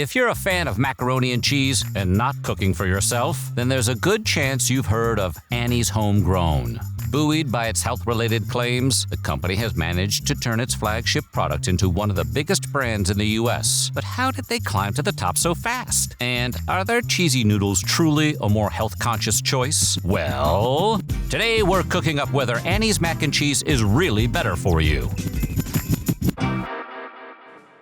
If you're a fan of macaroni and cheese and not cooking for yourself, then there's a good chance you've heard of Annie's Homegrown. Buoyed by its health-related claims, the company has managed to turn its flagship product into one of the biggest brands in the U.S. But how did they climb to the top so fast? And are their cheesy noodles truly a more health-conscious choice? Well, today we're cooking up whether Annie's mac and cheese is really better for you.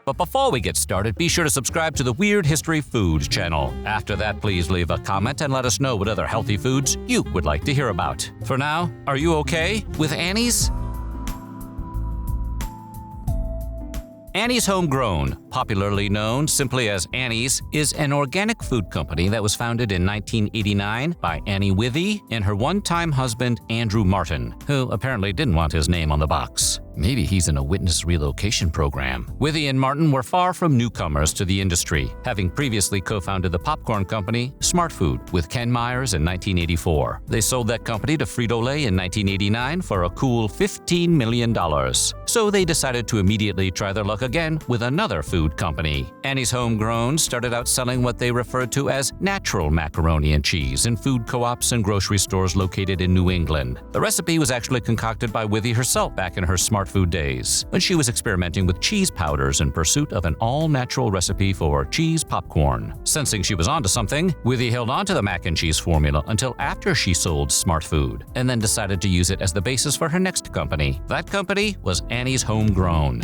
But before we get started, be sure to subscribe to the Weird History Foods channel. After that, please leave a comment and let us know what other healthy foods you would like to hear about. For now, are you okay with Annie's? Annie's Homegrown, popularly known simply as Annie's, is an organic food company that was founded in 1989 by Annie Withy and her one-time husband, Andrew Martin, who apparently didn't want his name on the box. Maybe he's in a witness relocation program. Withy and Martin were far from newcomers to the industry, having previously co-founded the popcorn company Smart Food with Ken Myers in 1984. They sold that company to Frito-Lay in 1989 for a cool $15 million. So they decided to immediately try their luck again with another food company. Annie's Homegrown started out selling what they referred to as natural macaroni and cheese in food co-ops and grocery stores located in New England. The recipe was actually concocted by Withy herself back in her Smart Food days, when she was experimenting with cheese powders in pursuit of an all-natural recipe for cheese popcorn. Sensing she was onto something, Withy held on to the mac and cheese formula until after she sold Smart Food, and then decided to use it as the basis for her next company. That company was Annie's Homegrown.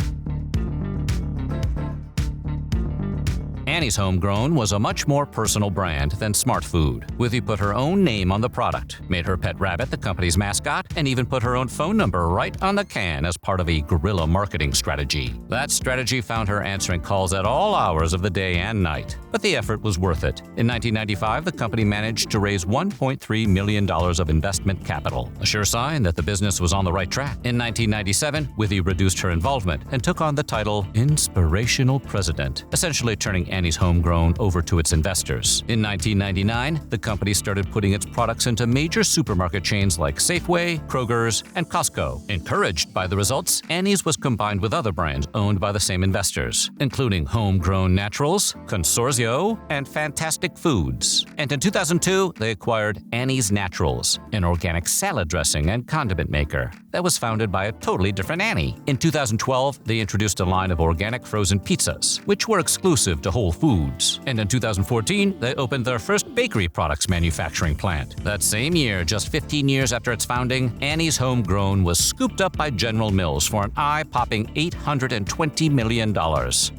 Annie's Homegrown was a much more personal brand than Smart Food. Withy put her own name on the product, made her pet rabbit the company's mascot, and even put her own phone number right on the can as part of a guerrilla marketing strategy. That strategy found her answering calls at all hours of the day and night, but the effort was worth it. In 1995, the company managed to raise $1.3 million of investment capital, a sure sign that the business was on the right track. In 1997, Withy reduced her involvement and took on the title Inspirational President, essentially turning Annie's Homegrown over to its investors. In 1999, the company started putting its products into major supermarket chains like Safeway, Kroger's, and Costco. Encouraged by the results, Annie's was combined with other brands owned by the same investors, including Homegrown Naturals, Consorzio, and Fantastic Foods. And in 2002, they acquired Annie's Naturals, an organic salad dressing and condiment maker that was founded by a totally different Annie. In 2012, they introduced a line of organic frozen pizzas, which were exclusive to Whole Foods. And in 2014, they opened their first bakery products manufacturing plant. That same year, just 15 years after its founding, Annie's Homegrown was scooped up by General Mills for an eye-popping $820 million.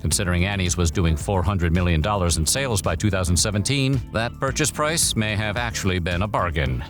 Considering Annie's was doing $400 million in sales by 2017, that purchase price may have actually been a bargain.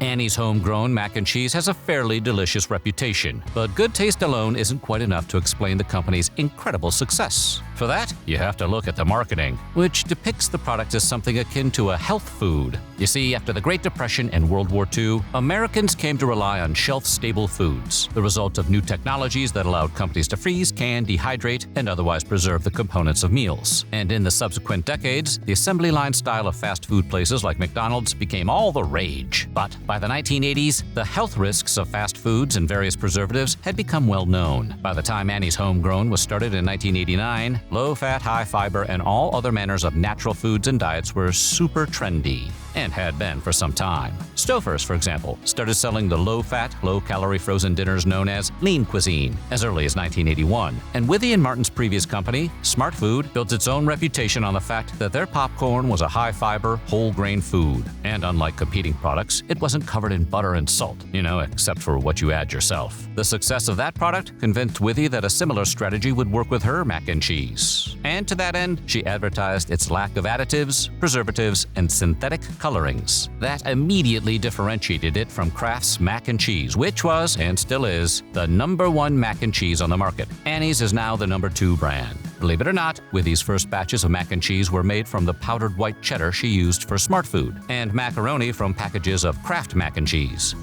Annie's Homegrown mac and cheese has a fairly delicious reputation, but good taste alone isn't quite enough to explain the company's incredible success. For that, you have to look at the marketing, which depicts the product as something akin to a health food. You see, after the Great Depression and World War II, Americans came to rely on shelf-stable foods, the result of new technologies that allowed companies to freeze, can, dehydrate, and otherwise preserve the components of meals. And in the subsequent decades, the assembly line style of fast food places like McDonald's became all the rage. But by the 1980s, the health risks of fast foods and various preservatives had become well known. By the time Annie's Homegrown was started in 1989, low-fat, high-fiber, and all other manners of natural foods and diets were super trendy, and had been for some time. Stouffer's, for example, started selling the low-fat, low-calorie frozen dinners known as lean cuisine as early as 1981. And Withy and Martin's previous company, Smart Food, built its own reputation on the fact that their popcorn was a high-fiber, whole-grain food. And unlike competing products, it wasn't covered in butter and salt, except for what you add yourself. The success of that product convinced Withy that a similar strategy would work with her mac and cheese. And to that end, she advertised its lack of additives, preservatives, and synthetic colorings. That immediately differentiated it from Kraft's mac and cheese, which was, and still is, the #1 mac and cheese on the market. Annie's is now the #2 brand. Believe it or not, Withy's first batches of mac and cheese were made from the powdered white cheddar she used for Smart Food, and macaroni from packages of Kraft mac and cheese.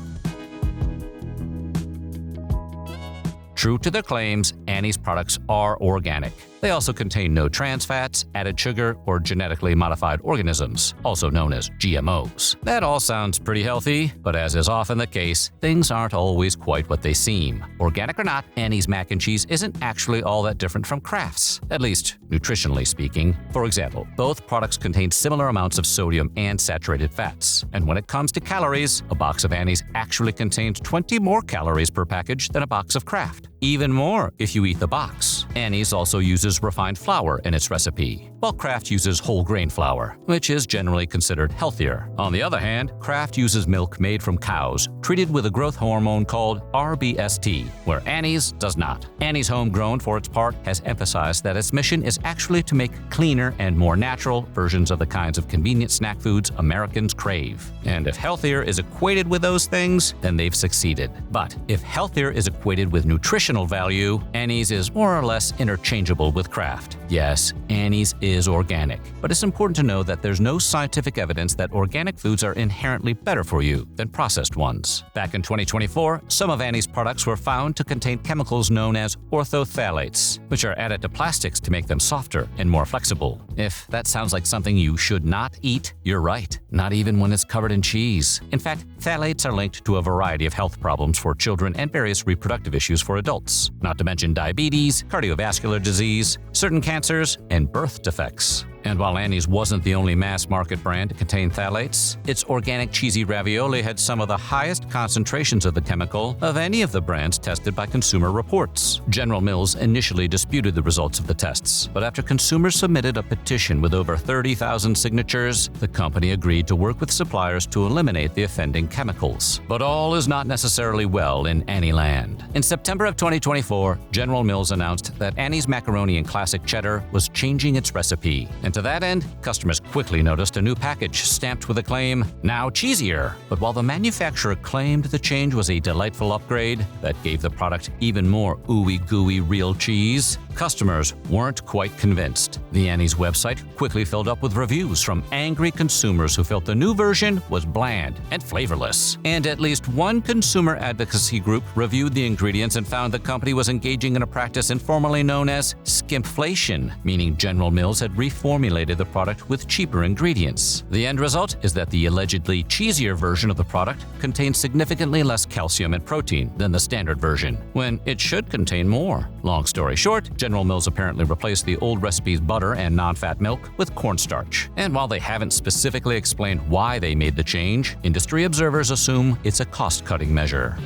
True to their claims, Annie's products are organic. They also contain no trans fats, added sugar, or genetically modified organisms, also known as GMOs. That all sounds pretty healthy, but as is often the case, things aren't always quite what they seem. Organic or not, Annie's mac and cheese isn't actually all that different from Kraft's, at least nutritionally speaking. For example, both products contain similar amounts of sodium and saturated fats. And when it comes to calories, a box of Annie's actually contains 20 more calories per package than a box of Kraft. Even more if you eat the box. Annie's also uses refined flour in its recipe, while Kraft uses whole grain flour, which is generally considered healthier. On the other hand, Kraft uses milk made from cows treated with a growth hormone called RBST, where Annie's does not. Annie's Homegrown, for its part, has emphasized that its mission is actually to make cleaner and more natural versions of the kinds of convenient snack foods Americans crave. And if healthier is equated with those things, then they've succeeded. But if healthier is equated with nutritional value, Annie's is more or less interchangeable with Kraft. Yes, Annie's is organic, but it's important to know that there's no scientific evidence that organic foods are inherently better for you than processed ones. Back in 2024, some of Annie's products were found to contain chemicals known as orthophthalates, which are added to plastics to make them softer and more flexible. If that sounds like something you should not eat, you're right. Not even when it's covered in cheese. In fact, phthalates are linked to a variety of health problems for children and various reproductive issues for adults, not to mention diabetes, cardiovascular disease, certain cancers, and birth defects. And while Annie's wasn't the only mass-market brand to contain phthalates, its organic cheesy ravioli had some of the highest concentrations of the chemical of any of the brands tested by Consumer Reports. General Mills initially disputed the results of the tests, but after consumers submitted a petition with over 30,000 signatures, the company agreed to work with suppliers to eliminate the offending chemicals. But all is not necessarily well in Annie land. In September of 2024, General Mills announced that Annie's macaroni and classic cheddar was changing its recipe. And to that end, customers quickly noticed a new package stamped with the claim, "Now cheesier." But while the manufacturer claimed the change was a delightful upgrade that gave the product even more ooey-gooey real cheese, customers weren't quite convinced. The Annie's website quickly filled up with reviews from angry consumers who felt the new version was bland and flavorless. And at least one consumer advocacy group reviewed the ingredients and found the company was engaging in a practice informally known as skimpflation, meaning General Mills had reformulated the product with cheaper ingredients. The end result is that the allegedly cheesier version of the product contains significantly less calcium and protein than the standard version, when it should contain more. Long story short, General Mills apparently replaced the old recipe's butter and non-fat milk with cornstarch. And while they haven't specifically explained why they made the change, industry observers assume it's a cost-cutting measure.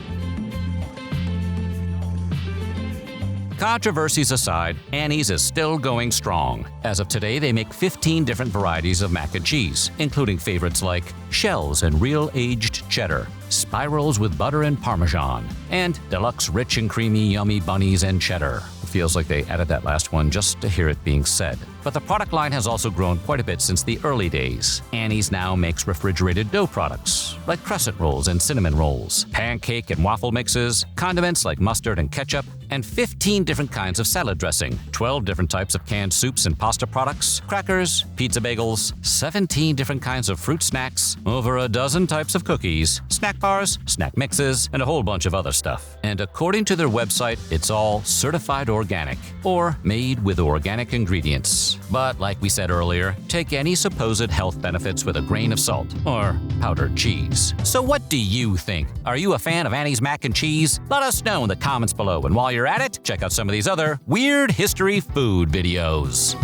Controversies aside, Annie's is still going strong. As of today, they make 15 different varieties of mac and cheese, including favorites like shells and real aged cheddar, spirals with butter and parmesan, and deluxe rich and creamy yummy bunnies and cheddar. It feels like they added that last one just to hear it being said. But the product line has also grown quite a bit since the early days. Annie's now makes refrigerated dough products, like crescent rolls and cinnamon rolls, pancake and waffle mixes, condiments like mustard and ketchup, and 15 different kinds of salad dressing, 12 different types of canned soups and pasta products, crackers, pizza bagels, 17 different kinds of fruit snacks, over a dozen types of cookies, snack bars, snack mixes, and a whole bunch of other stuff. And according to their website, it's all certified organic, or made with organic ingredients. But like we said earlier, take any supposed health benefits with a grain of salt, or powdered cheese. So what do you think? Are you a fan of Annie's mac and cheese? Let us know in the comments below, and while you're at it, check out some of these other weird history food videos.